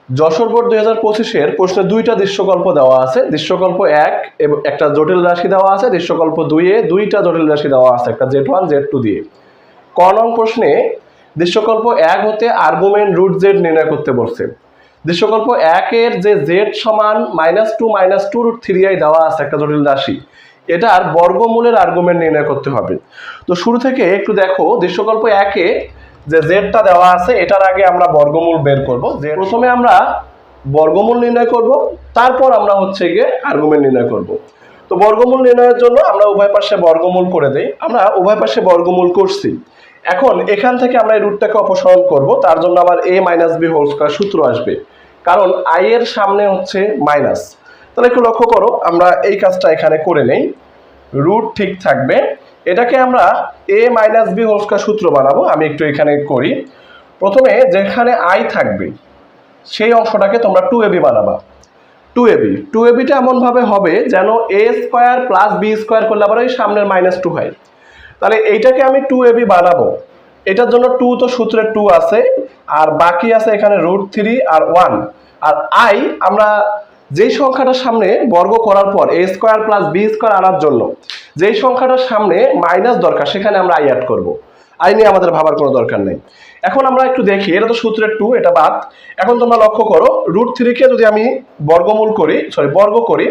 Jessore board 2025-এর প্রশ্নে দুইটা দৃশ্যকল্প দেওয়া আছে। দৃশ্যকল্প 1 এবং একটা জটিল রাশি দেওয়া আছে, দৃশ্যকল্প 2-এ দুইটা জটিল রাশি দেওয়া আছে, একটা Z1 Z2 দিয়ে। ক নং প্রশ্নে দৃশ্যকল্প 1 হতে আর্গুমেন্ট রুট জেড নির্ণয় করতে বলছে। দৃশ্যকল্প 1-এর যে জেড সমান -2 √3 দেওয়া আছে একটা জটিল রাশি, এটার বর্গমূলের আর্গুমেন্ট নির্ণয় করতে হবে। তো শুরু থেকে একটু দেখো, দৃশ্যকল্প 1-এ যে জেডটা দেওয়া আছে এটার আগে আমরা বর্গমূল বের করব। যে প্রথমে আমরা বর্গমূল নির্ণয় করব, তারপর আমরা হচ্ছে গিয়ে আর্গুমেন্ট নির্ণয় করব। তো বর্গমূল নির্ণয়ের জন্য আমরা উভয় পাশে বর্গমূল করে দেই। আমরা উভয় পাশে বর্গমূল করছি। এখন এখান থেকে আমরা এই রুটটাকে অপসারণ করব, তার জন্য আবার a - b হোল স্কয়ার সূত্র আসবে, কারণ i এর সামনে হচ্ছে মাইনাস। তাহলে একটু লক্ষ্য করো, আমরা এই কাজটা এখানে করে নেই। রুট ঠিক থাকবে, এটাকে আমরা a - b হোল স্কয়ার সূত্র বানাবো। আমি একটু এখানে করি। প্রথমে যেখানে i থাকবে সেই অংশটাকে তোমরা 2ab বানাবা। 2ab টা এমনভাবে হবে যেন a square plus b square করলে আবার ওই সামনের -2 হয়। তাহলে এইটাকে আমি 2ab বানাবো। এটার জন্য 2 তো সূত্রে 2 আছে, আর বাকি আছে এখানে √3 আর 1। আর i আমরা যেই সংখ্যাটার সামনে বর্গ করার পর a square plus b square আনার জন্য যেই সংখ্যাটার সামনে মাইনাস দরকার, সেখানে আমরা i অ্যাড করব। i নিয়ে আমাদের ভাবার কোনো দরকার নেই। এখন আমরা একটু দেখি, এটা তো সূত্রের 2, এটা বাদ। এখন তোমরা লক্ষ্য করো, √3 কে যদি আমি বর্গ করি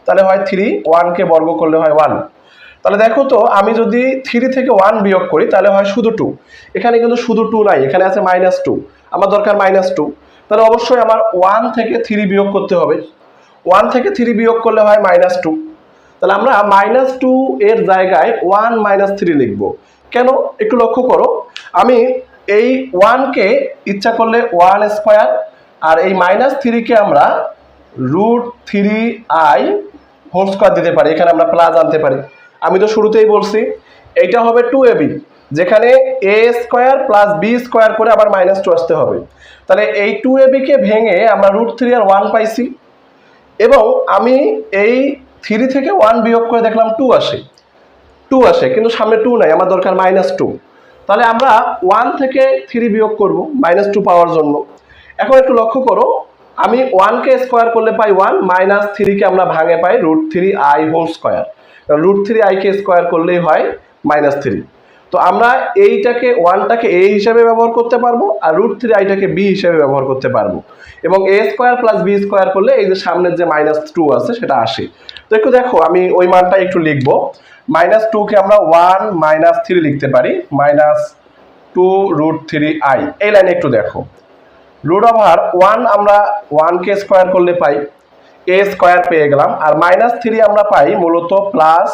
তাহলে হয় 3, 1 কে বর্গ করলে হয় 1। তাহলে দেখো তো, আমি যদি 3 থেকে 1 বিয়োগ করি তাহলে হয় শুধু 2। এখানে কিন্তু শুধু 2 নাই, এখানে আছে -2। আমার দরকার -2। তাহলে অবশ্যই আমার 1 থেকে 3 বিয়োগ করতে হবে। 1 থেকে 3 বিয়োগ করলে হয় -2। তাহলে আমরা -2 এর জায়গায় 1 - 3 লিখব। কেন একটু লক্ষ্য করো, আমি এই 1 কে ইচ্ছা করলে 1 স্কয়ার, আর এই -3 কে আমরা √3i হোল স্কয়ার দিতে পারি। এখানে আমরা প্লাস আনতে পারি। আমি তো শুরুতেই বলছি এইটা হবে 2ab, যেখানে a square plus b square করে আবার -2 আসতে হবে। তাহলে এই 2ab কে ভেঙে আমরা √3 আর 1 পাইছি, এবং আমি এই 3 থেকে 1 বিয়োগ করে দেখলাম 2 আসে, কিন্তু সামনে 2 নাই, আমার দরকার -2। তাহলে আমরা 1 থেকে 3 বিয়োগ করব -2 পাওয়ার জন্য। এখন একটু লক্ষ্য করো, আমি 1 কে স্কয়ার করলে পাই 1, -3 কে আমরা ভাঙে পাই √3i হোল স্কয়ার। √3i কে স্কয়ার করলেই হয় -3। তো আমরা এইটাকে 1টাকে a হিসেবে ব্যবহার করতে পারবো, আর √3i টাকে b হিসেবে ব্যবহার করতে পারবো, এবং a square plus b square করলে এই যে সামনের যে -2 আছে সেটা আসে। তো একটু দেখো, আমি ওই মানটা একটু লিখবো। -2 কে আমরা 1 - 3 লিখতে পারি, -2 √3i। এই লাইনে একটু দেখো, √1 আমরা 1 কে স্কয়ার করলে পাই a স্কয়ার পেয়ে গেলাম, আর -3 আমরা পাই মূলত প্লাস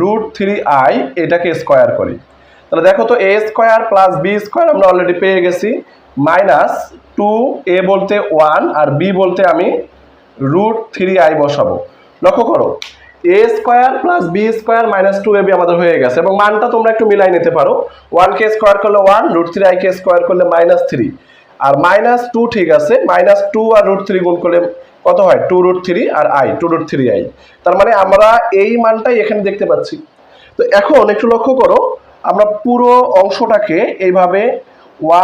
√3i, এটাকে স্কয়ার করি। তাহলে দেখো তো, a square plus b square আমরা অলরেডি পেয়ে গেছি। -2, a বলতে 1 আর b বলতে আমি √3i বসাবো। লক্ষ্য করো, a square plus b square -2ab আমাদের হয়ে গেছে, এবং মানটা তোমরা একটু মিলাই নিতে পারো। 1 কে স্কয়ার করলে 1, √3i কে স্কয়ার করলে -3, আর -2 ঠিক আছে। -2 আর √3 গুণ করলে কত হয়? 2√3 আর i 2√3i। তার মানে আমরা এই মানটাই এখানে দেখতে পাচ্ছি। তো এখন একটু লক্ষ্য করো, আমরা পুরো অংশটাকে এইভাবে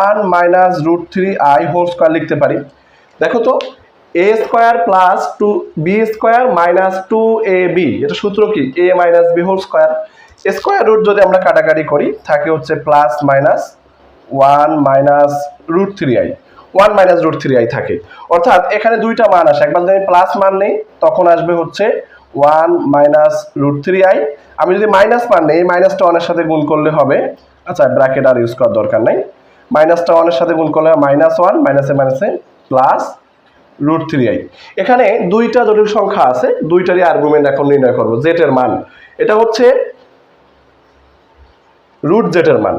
1 - √3i হোল স্কয়ার লিখতে পারি। দেখো তো, a square plus 2b square -2ab, এটা সূত্র কি? a - b whole square. Square root যদি আমরা কাটাকাটি করি থাকে হচ্ছে প্লাস মাইনাস 1 - √3i, 1 - √3i থাকে। অর্থাৎ এখানে দুইটা মান আসে, একবার যদি আমি প্লাস মান নেই তখন আসবে হচ্ছে 1 - √3i। আমি যদি মাইনাস মান নেই, মাইনাসটা 1 এর সাথে গুণ করলে হবে, আচ্ছা ব্র্যাকেট আর ইউজ করার দরকার নাই, মাইনাসটা 1 এর সাথে গুণ করলে হবে -1, মাইনাসে মাইনাসে প্লাস √3i। এখানে দুইটা জটিল সংখ্যা আছে, দুইটারই আর্গুমেন্ট এখন নির্ণয় করব। জেড এর মান, এটা হচ্ছে √z এর মান।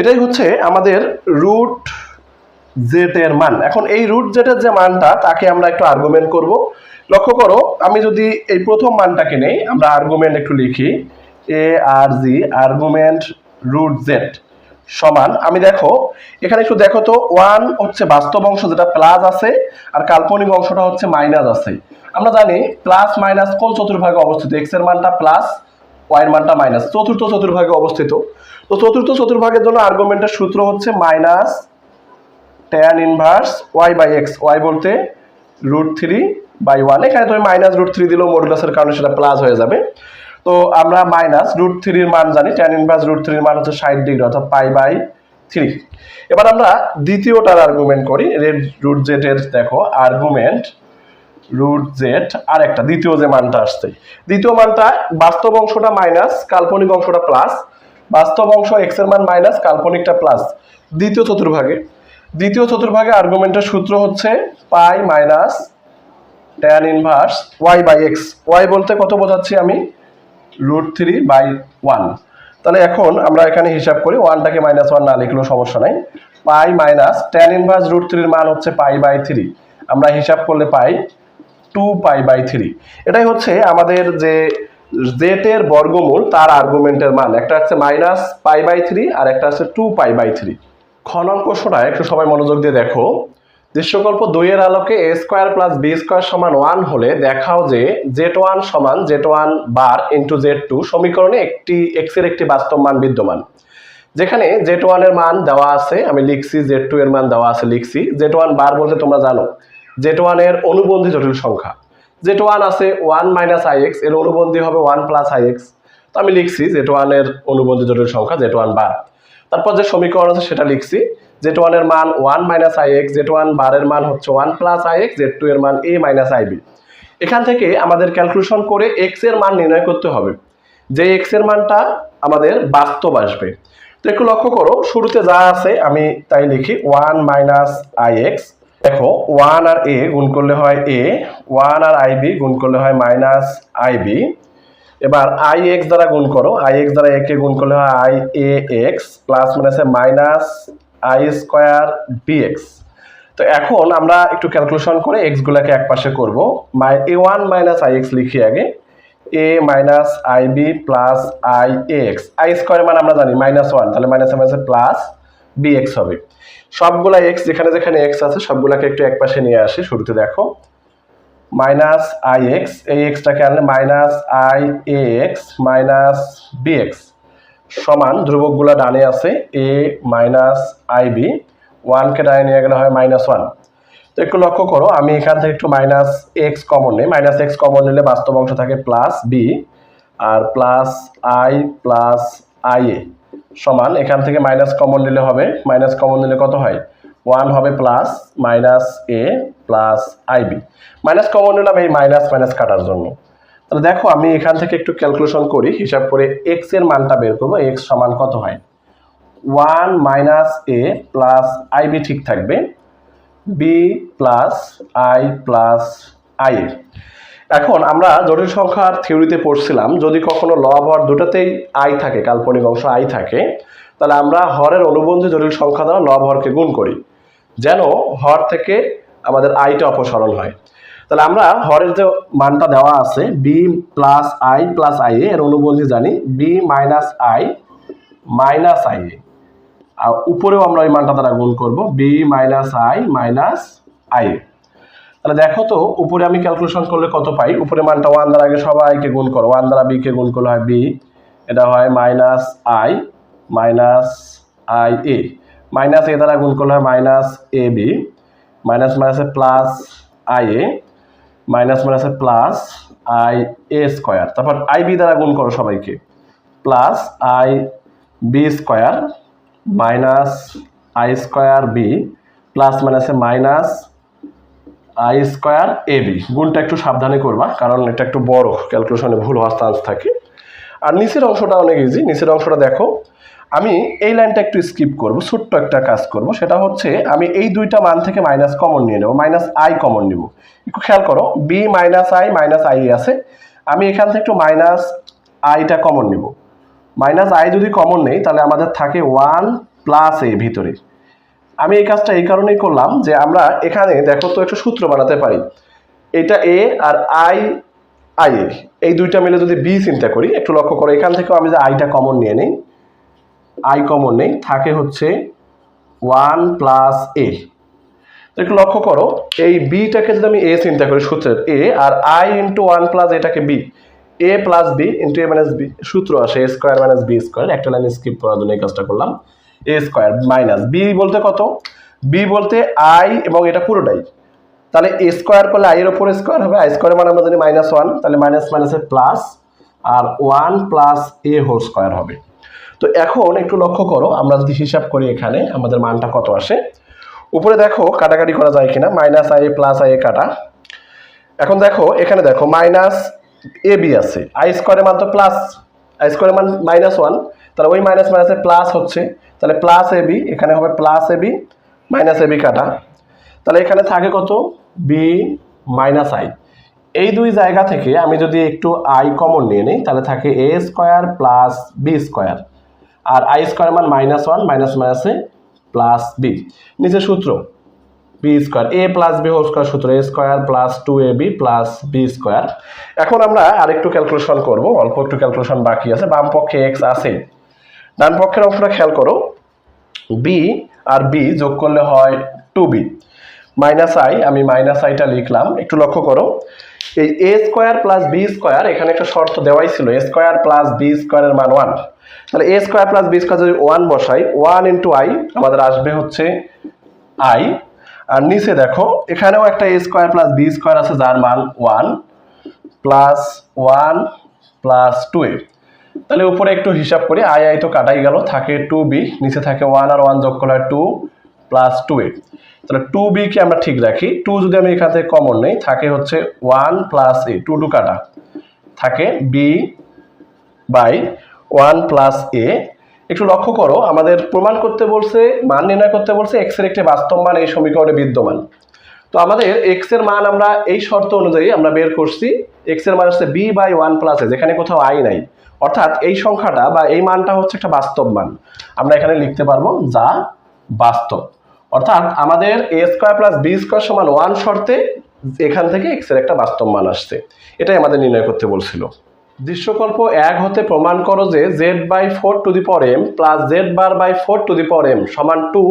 এটাই হচ্ছে আমাদের √z এর মান। এখন এই √z এর যে মানটা, তাকে আমরা একটু আর্গুমেন্ট করব। লক্ষ্য করো, আমি যদি এই প্রথম মানটাকে নেই, আমরা আর্গুমেন্ট একটু লিখি, a আর g আর্গুমেন্ট √z সমান, আমি দেখো এখানে একটু দেখো তো, 1 হচ্ছে বাস্তব অংশ যেটা প্লাস আছে, আর কাল্পনিক অংশটা হচ্ছে মাইনাস আছে। আমরা জানি প্লাস মাইনাস কোন চতুর্ভাগে অবস্থিত? x এর মানটা প্লাস, y এর মানটা মাইনাস, চতুর্থ চতুর্ভাগে অবস্থিত। তো চতুর্থ চতুর্ভাগের জন্য আর্গুমেন্টের সূত্র হচ্ছে minus tan inverse y by x, y বলতে √3/1। এখানে তুমি -√3 দিলেও মডুলাসের কারণে সেটা প্লাস হয়ে যাবে। তো আমরা -√3 এর মান জানি, tan ইনভার্স √3 এর মান হচ্ছে 60 ডিগ্রি অর্থাৎ π/3। এবার আমরা দ্বিতীয়টার আর্গুমেন্ট করি। √z এর দেখো আর্গুমেন্ট √z আর একটা দ্বিতীয় যে মানটা আসছে, দ্বিতীয় মানটা বাস্তব অংশটা মাইনাস কাল্পনিক অংশটা প্লাস, বাস্তব অংশ x এর মান মাইনাস কাল্পনিকটা প্লাস। দ্বিতীয় চতুর্ভাগে আর্গুমেন্টের সূত্র হচ্ছে pi minus tan inverse y by x, y বলতে কত বোঝাচ্ছি আমি √3/1। তাহলে এখন আমরা এখানে হিসাব করি, ওয়ানটাকে -1 না লিখলেও সমস্যা নাই। পাই মাইনাস tan ইনভার্স √3 এর মান হচ্ছে π/3, আমরা হিসাব করলে পাই 2π/3। এটাই হচ্ছে আমাদের যে z এর বর্গমূল তার আর্গুমেন্টের মান, একটা হচ্ছে -π/3 আর একটা হচ্ছে 2π/3। খ নং প্রশ্নটা একটু সবাই মনোযোগ দিয়ে দেখো। দৃশ্যকল্প 2 এর আলোকে a² + b² = 1 হলে দেখাও যে z1 = z1 বার ইন্টু z2 সমীকরণে একটি x এর একটি বাস্তব মান বিদ্যমান। যেখানে z1 এর মান দেওয়া আছে আমি লিখছি, z2 এর মান দেওয়া আছে লিখছি। z1 বার বলতে তোমরা জানো z1 এর অনুবন্ধী জটিল সংখ্যা, z1 আছে 1 - ix, এর অনুবন্ধী হবে 1 + ix। তো আমি লিখছি z1 এর অনুবন্ধী জটিল সংখ্যা z1 বার। তারপর যে সমীকরণ আছে সেটা লিখছি, z1 এর মান 1 - ix, z1 বারের মান হচ্ছে 1 + ix, z2 এর মান a - ib। এখান থেকে আমাদের ক্যালকুলেশন করে x এর মান নির্ণয় করতে হবে, যে x এর মানটা আমাদের বাস্তব আসবে। তো একটু লক্ষ্য করো, শুরুতে যা আছে আমি তাই লিখি 1 - ix। দেখো 1 আর a গুণ করলে হয় a, 1 আর ib গুণ করলে হয় -ib। এবার ix দ্বারা গুণ করো, ix দ্বারা a কে গুণ করলে হয় iax প্লাস -i²bx। তো এখন আমরা একটু ক্যালকুলেশন করে x গুলাকে একপাশে করব। a1 - ix লিখি আগে, a - ib plus iax, i² মান আমরা জানি -1, তাহলে মাইনাসে প্লাস bx হবে। সবগুলা x যেখানে যেখানে x আছে সবগুলাকে একটু একপাশে নিয়ে আসি। শুরুতে দেখো -ix, এই xটাকে আনলে -iax -bx সমান ধ্রুবকগুলা ডানে আছে a - ib, 1 কে ডানে নিয়ে গেলে হয় -1। তো একটু লক্ষ্য করো, আমি এখান থেকে একটু -x কমন নেই, -x কমন নিলে বাস্তব অংশ থাকে +b আর +i + ia সমান, এখান থেকে মাইনাস কমন নিলে হবে, মাইনাস কমন নিলে কত হয় 1 হবে plus -a plus ib, minus common নিলাম এই মাইনাস মাইনাস কাটার জন্য। তাহলে দেখো আমি এখান থেকে একটু ক্যালকুলেশন করি, হিসাব করে x এর মানটা বের করবো। x সমান কত হয় 1 - a প্লাস ib ঠিক থাকবে, b plus i plus ia। এখন আমরা জটিল সংখ্যার থিওরিতে পড়ছিলাম, যদি কখনো লব হর দুটাতেই i থাকে, কাল্পনিক অংশ i থাকে, তাহলে আমরা হরের অনুবন্ধী জটিল সংখ্যা দ্বারা লব হরকে গুণ করি, যেন হর থেকে আমাদের আইটা অপসারণ হয়। তাহলে আমরা হরের যে মানটা দেওয়া আছে b plus i plus ia, এর অনুবন্ধী জানি b minus i minus ia, আর উপরেও আমরা ওই মানটা দ্বারা গুণ করব b minus i minus ia। তাহলে দেখো তো উপরে আমি ক্যালকুলেশন করলে কত পাই, উপরে মানটা 1 দ্বারা আগে সবাইকে গুণ করো, 1 দ্বারা b কে গুণ করলে হয় b, এটা হয় minus i minus ia, minus a দ্বারা গুণ করলে হয় মাইনাস ab, মাইনাস মাইনাসে প্লাস ia, মাইনাস মাইনাসে প্লাস ia², তারপর ib দ্বারা গুণ করো সবাইকে, plus ib² minus i²b plus মাইনাসে মাইনাস i²ab। গুণটা একটু সাবধানে করবা, কারণ এটা একটু বড়, ক্যালকুলেশনে ভুল হওয়ার চান্স থাকে। আর নিচের অংশটা অনেক ইজি, নিচের অংশটা দেখো, আমি এই লাইনটা একটু স্কিপ করব, ছোট্ট একটা কাজ করব, সেটা হচ্ছে আমি এই দুইটা মান থেকে মাইনাস কমন নিয়ে নেব, -i কমন নিব। একটু খেয়াল করো b - i মাইনাস i আছে, আমি এখান থেকে একটু -iটা কমন নিব। -i যদি কমন নেই তাহলে আমাদের থাকে 1 + a ভিতরে। আমি এই কাজটা এই কারণেই করলাম যে আমরা এখানে দেখো তো একটু সূত্র বানাতে পারি, এটা a আর i এই দুইটা মিলে যদি b চিন্তা করি, একটু লক্ষ্য করো এখান থেকেও আমি যে iটা কমন নিয়ে নিই, i কমন নেই, থাকে হচ্ছে 1 + a। একটু লক্ষ্য করো এই bটাকে যদি আমি a চিন্তা করি সূত্রের a, আর i × 1 + এটাকে b, এ প্লাস বি ইন্টু এ মাইনাস বি সূত্র আসে এ স্কোয়ার মাইনাস বি স্কোয়ার, একটা লাইন স্কিপ করার জন্য এই কাজটা করলাম। এ স্কোয়ার মাইনাস বি বলতে কত, বি বলতে আই এবং এটা পুরোটাই, তাহলে এ স্কোয়ার করলে আই এর ওপর স্কোয়ার হবে, আই স্কোয়ার মানে আমরা জানি -1, তাহলে মাইনাস মাইনাসের প্লাস আর 1 প্লাস এ হোল স্কোয়ার হবে। তো এখন একটু লক্ষ্য করো, আমরা যদি হিসাব করি এখানে আমাদের মানটা কত আসে। উপরে দেখো কাটাকাটি করা যায় কিনা, মাইনাস আই প্লাস আই কাটা। এখন দেখো এখানে দেখো মাইনাস এ বি আছে, আই স্কোয়ারের মান তো প্লাস, আই স্কোয়ারের মান -1, তাহলে ওই মাইনাস মাইনাসে প্লাস হচ্ছে, তাহলে প্লাস এ বি, এখানে হবে plus A B minus A B কাটা। তাহলে এখানে থাকে কত, বি মাইনাস আই। এই দুই জায়গা থেকে আমি যদি একটু আই কমন নিয়ে নিই তাহলে থাকে A square plus B square, আর আই স্কোয়ার মান -1 মাইনাস মাইনাসে প্লাস বি, নিচে সূত্র B square A plus B whole square সূত্র A square plus 2ab plus B square. এখন আমরা আরেকটু ক্যালকুলেশন করব, অল্প একটু ক্যালকুলেশন বাকি আছে। বাম পক্ষে এক্স আছে, ডান পক্ষের অংশটা খেয়াল করো, বি আর বি যোগ করলে হয় 2b মাইনাস আই, আমি মাইনাস আইটা লিখলাম। একটু লক্ষ্য করো, এই এ স্কোয়ার প্লাস বি স্কোয়ার এখানে একটা শর্ত দেওয়াই ছিল, এ স্কোয়ার প্লাস বি স্কোয়ারের মান 1, তাহলে এ স্কোয়ার প্লাস বি স্কোয়ার যদি 1 বসাই 1 ইন্টু আই আমাদের আসবে হচ্ছে আই। আর নিচে দেখো এখানেও একটা এ স্কোয়ার প্লাস বি স্কোয়ার আছে যার মান 1 প্লাস 1 প্লাস 2a, তাহলে উপরে একটু হিসাব করি, আই আই তো কাটাই গেল, থাকে 2b, নিচে থাকে 1 আর 1 যোগ করলে হয় 2 প্লাস 2a, তাহলে 2b কে আমরা ঠিক রাখি, 2 যদি আমি এখান থেকে কমন নেই থাকে হচ্ছে 1 প্লাস a, 2 কাটা থাকে b বাই 1 প্লাস a। একটু লক্ষ্য করো, আমাদের প্রমাণ করতে বলছে, মান নির্ণয় করতে বলছে এক্স এর একটি বাস্তব মান এই সমীকরণে বিদ্যমান। তো আমাদের এক্স এর মান আমরা এই শর্ত অনুযায়ী আমরা বের করছি, এক্স এর মান হচ্ছে বি বাই 1 প্লাস এ, যেখানে কোথাও আই নাই, অর্থাৎ এই সংখ্যাটা বা এই মানটা হচ্ছে একটা বাস্তব মান, আমরা এখানে লিখতে পারবো যা বাস্তব। অর্থাৎ আমাদের এ স্কোয়ার প্লাস বি স্কোয়ার সমান 1 শর্তে এখান থেকে এক্স এর একটা বাস্তব মান আসছে, এটাই আমাদের নির্ণয় করতে বলছিল। দৃশ্যকল্প 1 হতে প্রমাণ করো যে z/4 two the power m plus z/4 two the power m সমান 2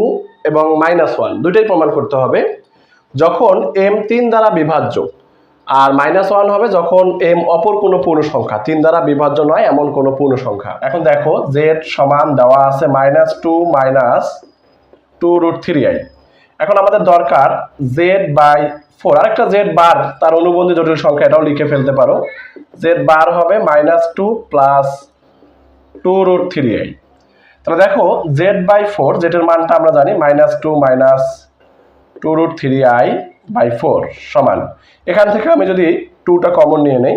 এবং -1, দুইটাই প্রমাণ করতে হবে যখন m 3 দ্বারা বিভাজ্য, আর -1 হবে যখন m অপর কোনো পূর্ণ সংখ্যা, 3 দ্বারা বিভাজ্য নয় এমন কোনো পূর্ণ সংখ্যা। এখন দেখো z সমান দেওয়া আছে -2 2√3i। এখন আমাদের দরকার z/4, আরেকটা z বার তার অনুবন্ধী জটিল সংখ্যা, এটাও লিখে ফেলতে পারো, z বার হবে -2 প্লাস 2√3i। তাহলে দেখো z/4, যেটার মানটা আমরা জানি -2 2√3i/4 সমান, এখান থেকে আমি যদি 2টা কমন নিয়ে নেই,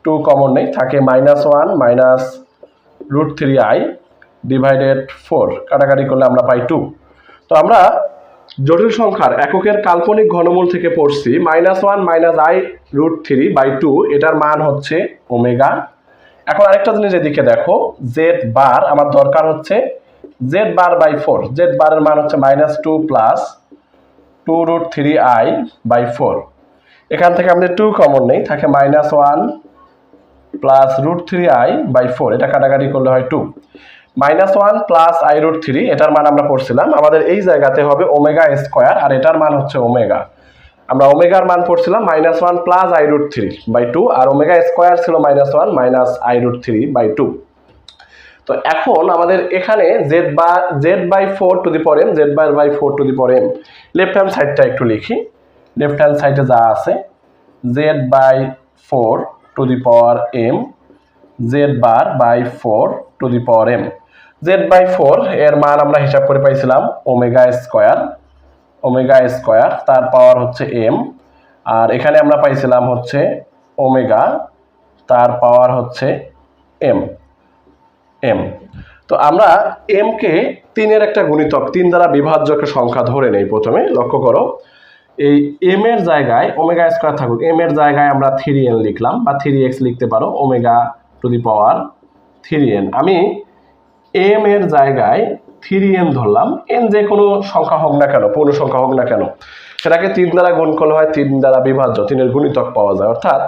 2 কমন নেই থাকে -1 -√3i ডিভাইডেড 4, কাটাকাটি করলে আমরা পাই 2। তো আমরা জটিল সংখ্যার এককের কাল্পনিক ঘনমূল থেকে পড়ছি -1 -i√3/2, এটার মান হচ্ছে ওমেগা। এখন আরেকটা জিনিস এদিকে দেখো, z বার আমার দরকার হচ্ছে z/4, z বারের মান হচ্ছে -2 প্লাস 2√3i/4, এখান থেকে আমাদের 2 কমন নেই থাকে -1 প্লাস √3i/4, এটা কাটাকাটি করলে হয় 2। -1 প্লাস i√3, এটার মান আমরা পড়ছিলাম, আমাদের এই জায়গাতে হবে ওমেগা স্কোয়ার, আর এটার মান হচ্ছে ওমেগা। আমরা ওমেগার মান পড়ছিলাম -1 প্লাস i√3/2, আর ওমেগা স্কোয়ার ছিল -1 মাইনাস i√3/2। তো এখন আমাদের এখানে z/4 two the power m, z/4 two the power m, left hand সাইডটা একটু লিখি, লেফট হ্যান্ড সাইডে যা আছে z/4 two the power m, z/4 two the power m, z/4 এর মান আমরা হিসাব করে পাইছিলাম ওমেগা স্কোয়ার, তার পাওয়ার হচ্ছে m, আর এখানে আমরা পাইছিলাম হচ্ছে ওমেগা, তার পাওয়ার হচ্ছে m। তো আমরা m কে 3 এর একটা গুণিতক, 3 দ্বারা বিভাজ্য একটা সংখ্যা ধরে নেই। প্রথমে লক্ষ্য করো, এই m এর জায়গায় ওমেগা স্কোয়ার থাকুক, m এর জায়গায় আমরা 3n লিখলাম বা 3x লিখতে পারো, omega to the power 3n। আমি m এর জায়গায় 3n ধরলাম, n যে কোনো সংখ্যা হোক না কেন, পূর্ণ সংখ্যা হোক না কেন, সেটাকে 3 দ্বারা গুণ করলে হয় 3 দ্বারা বিভাজ্য, 3 এর গুণিতক পাওয়া যায়, অর্থাৎ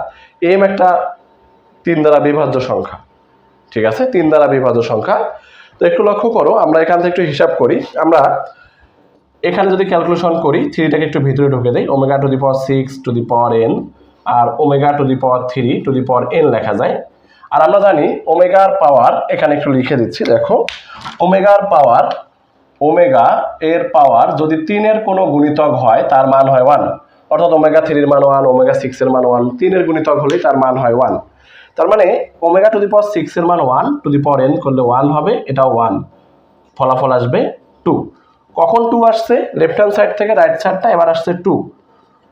m একটা 3 দ্বারা বিভাজ্য সংখ্যা। ঠিক আছে, 3 দ্বারা বিভাজ্য সংখ্যা। তো একটু লক্ষ্য করো, আমরা এখান থেকে একটু হিসাব করি, আমরা এখানে যদি ক্যালকুলেশন করি 3টাকে একটু ভিতরে ঢুকে দেই, omega to the power 6 to the power n আর omega to the power 3 to the power n লেখা যায়। আর আমরা জানি ওমেগার পাওয়ার, এখানে একটু লিখে দিচ্ছি, দেখো ওমেগার পাওয়ার, ওমেগা এর পাওয়ার যদি 3 এর কোনো গুণিতক হয় তার মান হয় 1, অর্থাৎ ওমেগা 3 এর মান 1, ওমেগা 6 এর মান 1, 3 এর গুণিতক হলেই তার মান হয় 1। তার মানে ওমেগা টু দি পাওয়ার 6 এর মান 1 টু দি পাওয়ার n করলে 1 হবে, এটাও 1, ফলাফল আসবে 2। কখন 2 আসছে? লেফট হ্যান্ড সাইড থেকে রাইট সাইডটা এবার আসছে 2।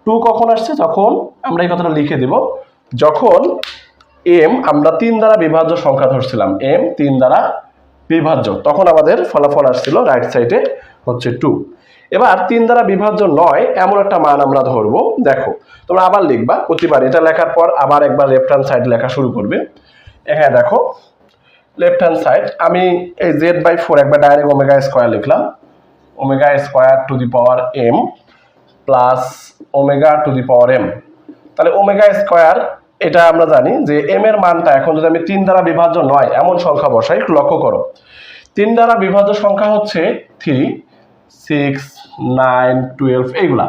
2 কখন আসছে? যখন আমরা এই কথাটা লিখে দেব, যখন m আমরা 3 দ্বারা বিভাজ্য সংখ্যা ধরছিলাম, m 3 দ্বারা বিভাজ্য, তখন আমাদের ফলাফল আসছিল রাইট সাইডে হচ্ছে 2। এবার 3 দ্বারা বিভাজ্য নয় এমন একটা মান আমরা ধরবো। দেখো তোমরা আবার লিখবা, প্রতিবার এটা লেখার পর আবার একবার লেফট হ্যান্ড সাইড লেখা শুরু করবে। এখানে দেখো লেফট হ্যান্ড সাইড আমি এই z/4 একবার ডাইরেক্ট ওমেগা স্কয়ার লিখলাম, omega square to the power m plus omega to the power m। তাহলে ওমেগা স্কয়ার, এটা আমরা জানি যে m এর মানটা এখন যদি আমি 3 দ্বারা বিভাজ্য নয় এমন সংখ্যা বসাই, একটু লক্ষ্য করো 3 দ্বারা বিভাজ্য সংখ্যা হচ্ছে 3, 6, 9, 12 এইগুলা।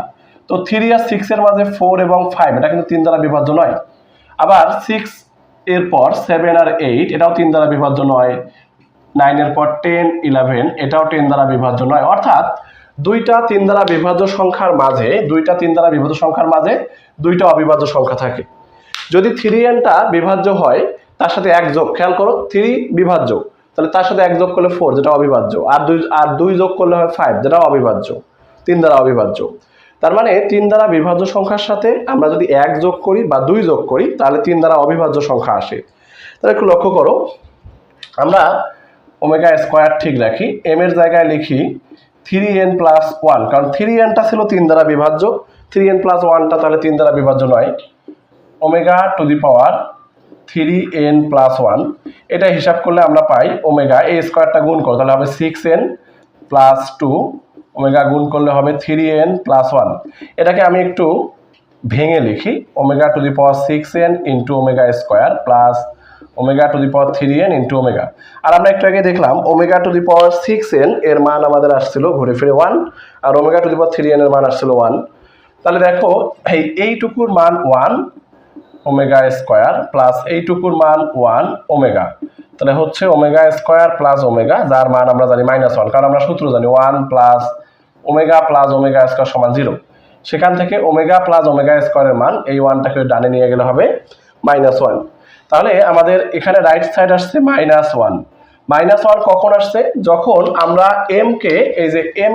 তো 3 আর 6 এর মাঝে 4 এবং 5 এটা কিন্তু 3 দ্বারা বিভাজ্য নয়। আবার 6 এর পর 7 আর 8 এটাও 3 দ্বারা বিভাজ্য নয়। 9 এর পর 10, 11 এটাও 10 দ্বারা বিভাজ্য নয়। অর্থাৎ দুইটা 3 দ্বারা বিভাজ্য সংখ্যার মাঝে, দুইটা 3 দ্বারা বিভাজ্য সংখ্যার মাঝে দুইটা অবিভাজ্য সংখ্যা থাকে। যদি 3nটা বিভাজ্য হয় তার সাথে 1 যোগ, খেয়াল করো 3 বিভাজ্য, তাহলে তার সাথে 1 যোগ করলে 4 যেটা অবিভাজ্য, আর 2 যোগ করলে হয় 5 যেটা অবিভাজ্য, 3 দ্বারা অবিভাজ্য। তার মানে 3 দ্বারা বিভাজ্য সংখ্যার সাথে আমরা যদি 1 যোগ করি বা 2 যোগ করি তাহলে 3 দ্বারা অবিভাজ্য সংখ্যা আসে। তাহলে একটু লক্ষ্য করো, আমরা ওমেগা স্কয়ার ঠিক রাখি, m এর জায়গায় লিখি 3n প্লাস 1, কারণ 3nটা ছিল 3 দ্বারা বিভাজ্য, 3n প্লাস 1টা তাহলে 3 দ্বারা বিভাজ্য নয়। Omega to the power 3n plus 1, এটা হিসাব করলে আমরা পাই ওমেগা, এই স্কয়ারটা গুণ করো তাহলে হবে 6n প্লাস 2, ওমেগা গুণ করলে হবে 3n প্লাস 1। এটাকে আমি একটু ভেঙে লিখি, omega to the power 6n into omega square plus omega to the power 3n into omega. আর আমরা একটু আগে দেখলাম omega to the power 6n এর মান আমাদের আসছিল ঘুরে ফিরে 1, আর omega to the power 3n এর মান আসছিল 1। তাহলে দেখো এইটুকুর মান 1 ওমেগা স্কয়ার প্লাস এইটুকুর মান 1 ওমেগা, তাহলে হচ্ছে ওমেগা স্কয়ার প্লাস ওমেগা, যার মান আমরা জানি -1, কারণ আমরা সূত্র জানি 1 plus omega plus omega square সমান 0। সেখান থেকে ওমেগা প্লাস ওমেগা স্কয়ারের মান এই 1টাকে ডানে নিয়ে গেলে হবে -1। তাহলে আমাদের এখানে রাইট সাইড আসছে -1। -1 কখন আসছে? যখন আমরা m কে এই যে m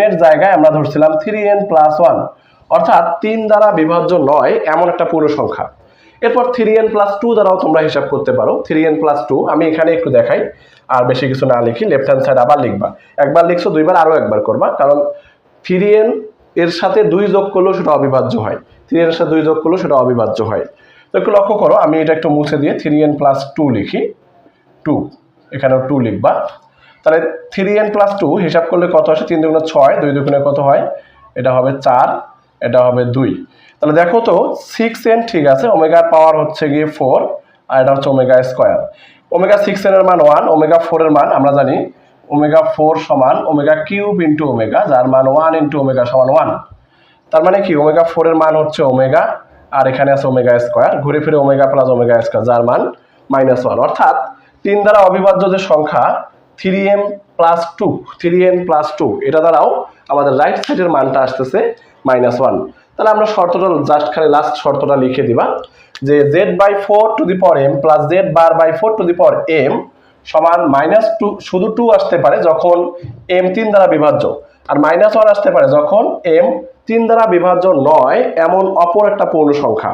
এর জায়গায় আমরা ধরছিলাম 3n প্লাস 1, অর্থাৎ 3 দ্বারা বিভাজ্য নয় এমন একটা পূর্ণ সংখ্যা। এরপর 3n প্লাস 2 দ্বারাও তোমরা হিসাব করতে পারো, 3n প্লাস 2 আমি এখানে একটু দেখাই, আর বেশি কিছু না লিখি, লেফট হ্যান্ড সাইড আবার লিখবা, একবার লিখছো দুইবার আরো একবার করবা, কারণ 3n এর সাথে 2 যোগ করলেও সেটা অবিভাজ্য হয়, 3n এর সাথে 2 যোগ করলেও সেটা অবিভাজ্য হয়। তো একটু লক্ষ্য করো, আমি এটা একটু মুছে দিয়ে 3n প্লাস 2 লিখি, 2 এখানেও 2 লিখবা। তাহলে 3n প্লাস 2 হিসাব করলে কত আসে? 3 দুগুণে 6, 2 দুগুণে কত হয়? এটা হবে 4, এটা হবে 2। তাহলে দেখো তো 6n ঠিক আছে, ওমেগার পাওয়ার হচ্ছে গিয়ে 4, আর এটা হচ্ছে ওমেগা স্কয়ার। ওমেগা 6n এর মান 1, ওমেগা 4 এর মান আমরা জানি ওমেগা 4 সমান ওমেগা কিউব ইন্টু ওমেগা, যার মান 1 ইন্টু ওমেগা সমান 1। তার মানে কি ওমেগা 4 এর মান হচ্ছে ওমেগা, আর এখানে আছে ওমেগা স্কয়ার, ঘুরে ফিরে ওমেগা প্লাস ওমেগা স্কয়ার, যার মান -1। অর্থাৎ 3 দ্বারা অবিভাজ্য যে সংখ্যা 3n প্লাস 2 এটা দ্বারাও আমাদের রাইট সাইডের মানটা আসতেছে -1। তাহলে আমরা শর্তটা জাস্ট খালি লাস্ট শর্তটা লিখে দিবা যে z/4 two the power m plus z/4 two the power m সমান -2, শুধু 2 আসতে পারে যখন m 3 দ্বারা বিভাজ্য, আর -1 আসতে পারে যখন m 3 দ্বারা বিভাজ্য নয় এমন অপর একটা পূর্ণ সংখ্যা।